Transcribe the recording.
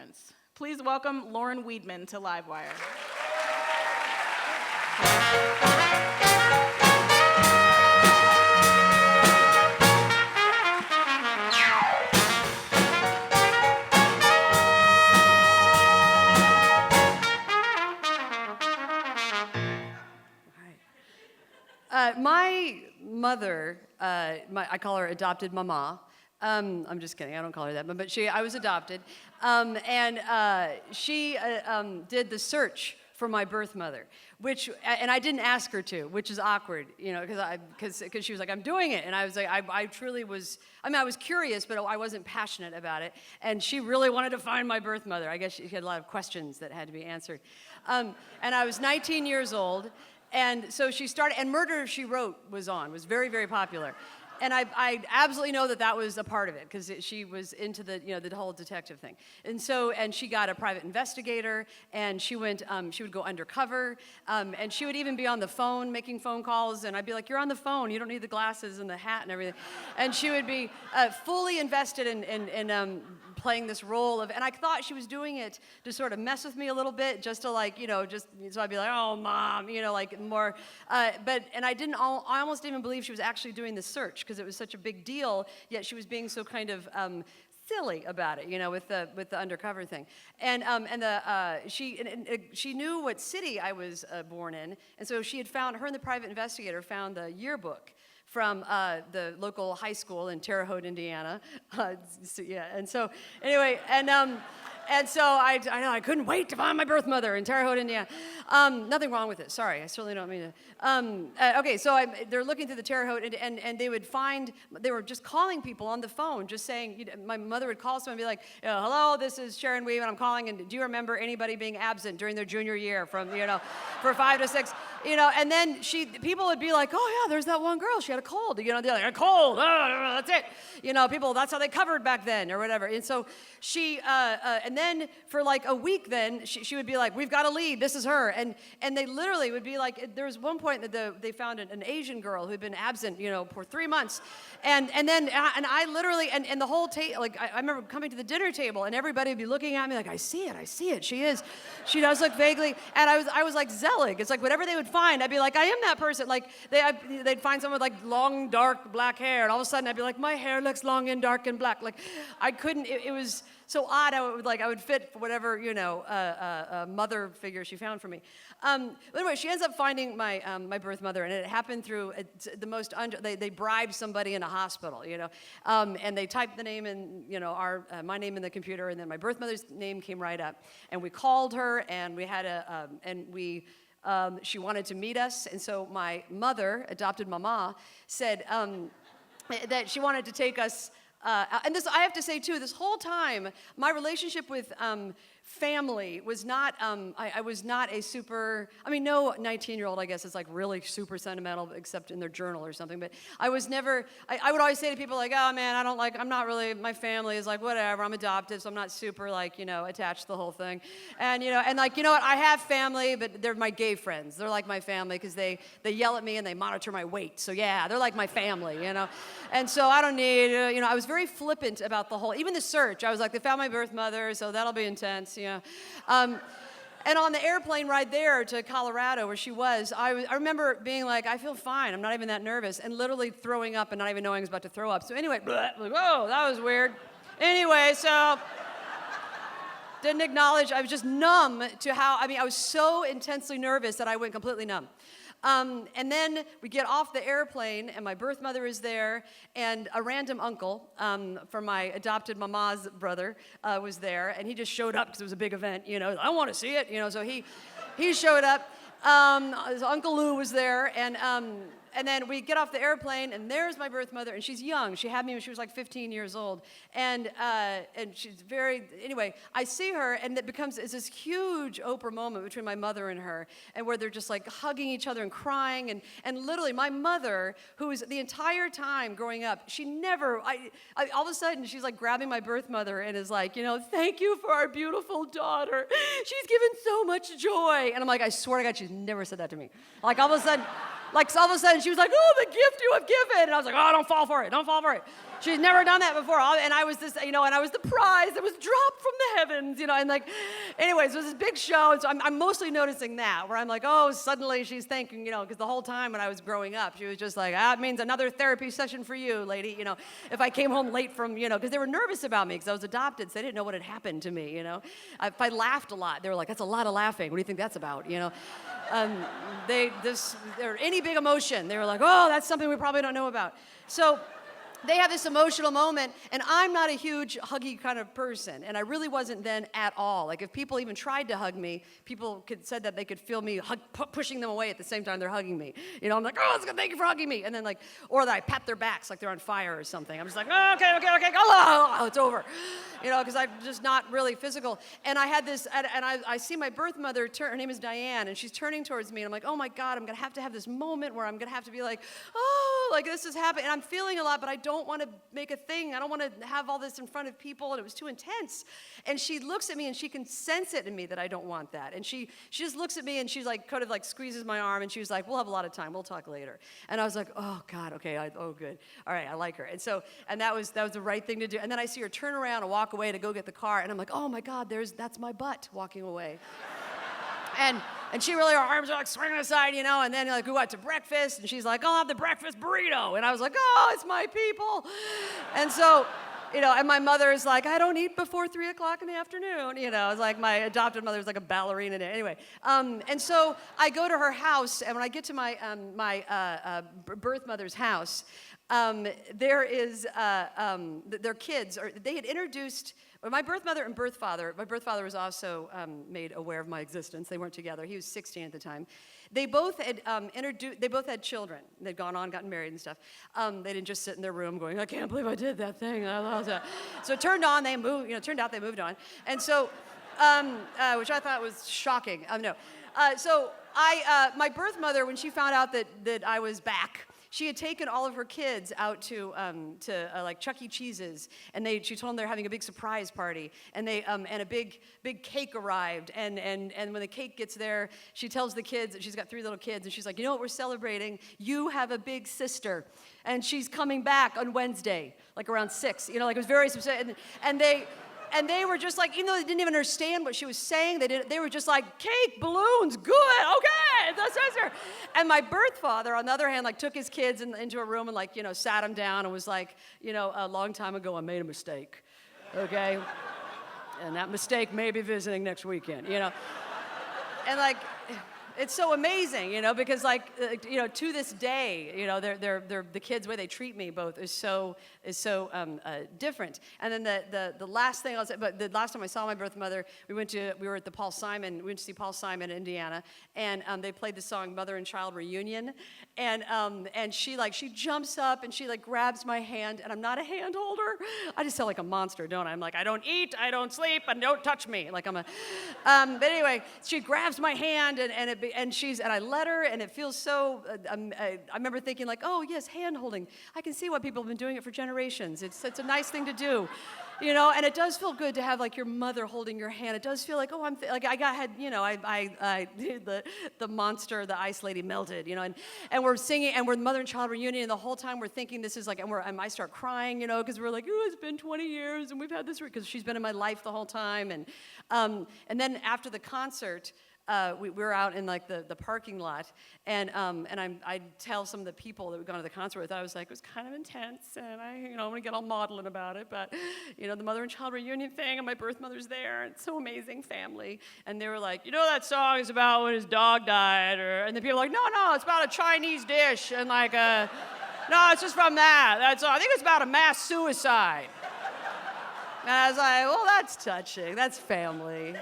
parents. Please welcome Lauren Weedman to Livewire. My mother, I call her adopted mama. I'm just kidding, I don't call her that, but I was adopted. She did the search for my birth mother, and I didn't ask her to, which is awkward, because she was like, I'm doing it. And I was like, I truly was, I was curious, but I wasn't passionate about it. And she really wanted to find my birth mother. I guess she had a lot of questions that had to be answered. And I was 19 years old. And so she started, and Murder, She Wrote was very, very popular. And I absolutely know that was a part of it, because she was into the whole detective thing. And she got a private investigator, and she would go undercover, and she would even be on the phone making phone calls, and I'd be like, you're on the phone, you don't need the glasses and the hat and everything. And she would be fully invested in playing this role and I thought she was doing it to sort of mess with me a little bit, just to so I'd be like, oh, Mom, more, and I almost didn't even believe she was actually doing the search, because it was such a big deal, yet she was being so kind of silly about it, with the undercover thing. She knew what city I was born in, and so her and the private investigator found the yearbook from the local high school in Terre Haute, Indiana. And so I couldn't wait to find my birth mother in Terre Haute, Indiana. Nothing wrong with it. Sorry, I certainly don't mean to. Okay, so they're looking through the Terre Haute, and they were just calling people on the phone, just saying, my mother would call someone and be like, hello, this is Sharon Weave, and I'm calling, and do you remember anybody being absent during their junior year from, for 5 to 6, and then people would be like, oh yeah, there's that one girl, she had a cold, they're like, a cold, that's it. That's how they covered back then, or whatever. And so and then for like a week, then she would be like, we've got a lead, this is her. And they literally would be like, there was one point that they found an Asian girl who had been absent, for 3 months. And I literally, and the whole I remember coming to the dinner table, and everybody would be looking at me like, I see it, she does look vaguely. And I was like Zelig. It's like whatever they would find, I'd be like, I am that person. Like they'd find someone with like long, dark black hair, and all of a sudden I'd be like, my hair looks long and dark and black. Like I couldn't, it was so odd how I would fit for whatever, mother figure she found for me. But anyway, she ends up finding my birth mother, and it happened through they bribed somebody in a hospital, and they typed the name in, my name in the computer, and then my birth mother's name came right up, and we called her, and we had she wanted to meet us, and so my mother, adopted mama, said that she wanted to take us. And this, I have to say too, this whole time, my relationship with family was not, I was not a super, no 19-year-old, I guess, is like really super sentimental, except in their journal or something, but I was never, I would always say to people like, oh man, I'm not really, my family is like, whatever, I'm adopted, so I'm not super attached to the whole thing. And, and what, I have family, but they're my gay friends. They're like my family, because they yell at me and they monitor my weight. So yeah, they're like my family, And so I don't need, I was very flippant about the whole, even the search. I was like, they found my birth mother, so that'll be intense. And on the airplane ride there to Colorado, where she was, I remember being like, I feel fine. I'm not even that nervous, and literally throwing up and not even knowing I was about to throw up. So anyway, like, whoa, that was weird. Anyway, so didn't acknowledge. I was just numb to how. I was so intensely nervous that I went completely numb. And then we get off the airplane, and my birth mother is there, and a random uncle from my adopted mama's brother was there, and he just showed up because it was a big event, I want to see it, so he showed up. His Uncle Lou was there, and then we get off the airplane, and there's my birth mother, and she's young. She had me when she was like 15 years old, and she's anyway, I see her, and it's this huge Oprah moment between my mother and her, and where they're just like hugging each other and crying, and literally my mother, who was the entire time growing up, she never, all of a sudden, she's like grabbing my birth mother and is like, thank you for our beautiful daughter. She's given so much joy. And I'm like, I swear to God, she's never said that to me. All of a sudden, and she was like, oh, the gift you have given. And I was like, oh, don't fall for it. Don't fall for it. She's never done that before. And I was this, and I was the prize that was dropped from the heavens, and like, anyways, it was this big show. And so I'm mostly noticing that, where I'm like, oh, suddenly she's thinking, because the whole time when I was growing up, she was just like, it means another therapy session for you, lady, if I came home late from, because they were nervous about me because I was adopted, so they didn't know what had happened to me, If I laughed a lot, they were like, that's a lot of laughing. What do you think that's about, or any big emotion, they were like, oh, that's something we probably don't know about. So they have this emotional moment, and I'm not a huge huggy kind of person, and I really wasn't then at all. Like, if people even tried to hug me, people said that they could feel me pushing them away at the same time they're hugging me. I'm like, oh, thank you for hugging me, and then like, or that I pat their backs like they're on fire or something. I'm just like, oh, okay, oh, it's over, because I'm just not really physical. And I had this, and I see my birth mother her name is Diane, and she's turning towards me, and I'm like, oh my God, I'm gonna have to have this moment where I'm gonna have to be like, oh, like this is happening, and I'm feeling a lot, but I don't want to make a thing. I don't want to have all this in front of people, and it was too intense. And she looks at me, and she can sense it in me that I don't want that. And she just looks at me, and she's like, kind of like squeezes my arm, and she was like, we'll have a lot of time. We'll talk later. And I was like, oh God, okay, oh good. All right, I like her. And that was the right thing to do. And then I see her turn around and walk away to go get the car, and I'm like, oh my God, that's my butt walking away. And she really, her arms are like swinging aside, and then like we went to breakfast, and she's like, I'll have the breakfast burrito. And I was like, oh, it's my people. And so, and my mother is like, I don't eat before 3 o'clock in the afternoon. It's like my adopted mother was like a ballerina. Anyway, and so I go to her house, and when I get to my birth mother's house, there is their kids, they had introduced. My birth mother and birth father was also made aware of my existence. They weren't together. He was 16 at the time. They both had they both had children. They'd gone on, gotten married and stuff. They didn't just sit in their room going, I can't believe I did that thing. So it turned out they moved on. And so, which I thought was shocking. No. So my birth mother, when she found out that I was back, she had taken all of her kids out to like Chuck E. Cheese's, and she told them they're having a big surprise party, and and a big cake arrived, and when the cake gets there, she tells the kids, she's got 3 little kids, and she's like, you know what we're celebrating? You have a big sister, and she's coming back on Wednesday, like around 6, like it was very specific, and they were just like, even though they didn't even understand what she was saying, they were just like, cake, balloons, good, okay, that's her. And my birth father, on the other hand, like took his kids into a room and like, sat them down and was like, a long time ago I made a mistake, okay? And that mistake may be visiting next weekend, And like, it's so amazing, because like, to this day, they're the kids, the way they treat me both is so different. And then the last thing I'll say, but the last time I saw my birth mother, we went to see Paul Simon in Indiana, and they played the song Mother and Child Reunion, and she jumps up and she like grabs my hand, and I'm not a hand holder. I just sound like a monster, don't I? I'm like, I don't eat, I don't sleep, and don't touch me. Like I'm a, but anyway, she grabs my hand, and I let her, and it feels so, I remember thinking like, oh yes, hand holding. I can see why people have been doing it for generations. It's a nice thing to do, and it does feel good to have like your mother holding your hand. It does feel like, oh, I the monster, the ice lady melted, and we're singing, and we're Mother and Child Reunion, and the whole time we're thinking this is like, and I start crying, because we're like, oh, it's been 20 years, and we've had this, because she's been in my life the whole time, and then after the concert, we were out in like the parking lot, and I tell some of the people that we'd gone to the concert with, I was like, it was kind of intense, and I'm gonna get all maudlin about it, but the Mother and Child Reunion thing, and my birth mother's there, and it's so amazing, family, and they were like, that song is about when his dog died, and the people were like, no, it's about a Chinese dish, and like, no, it's just from that. That's all. I think it's about a mass suicide. And I was like, well, that's touching. That's family,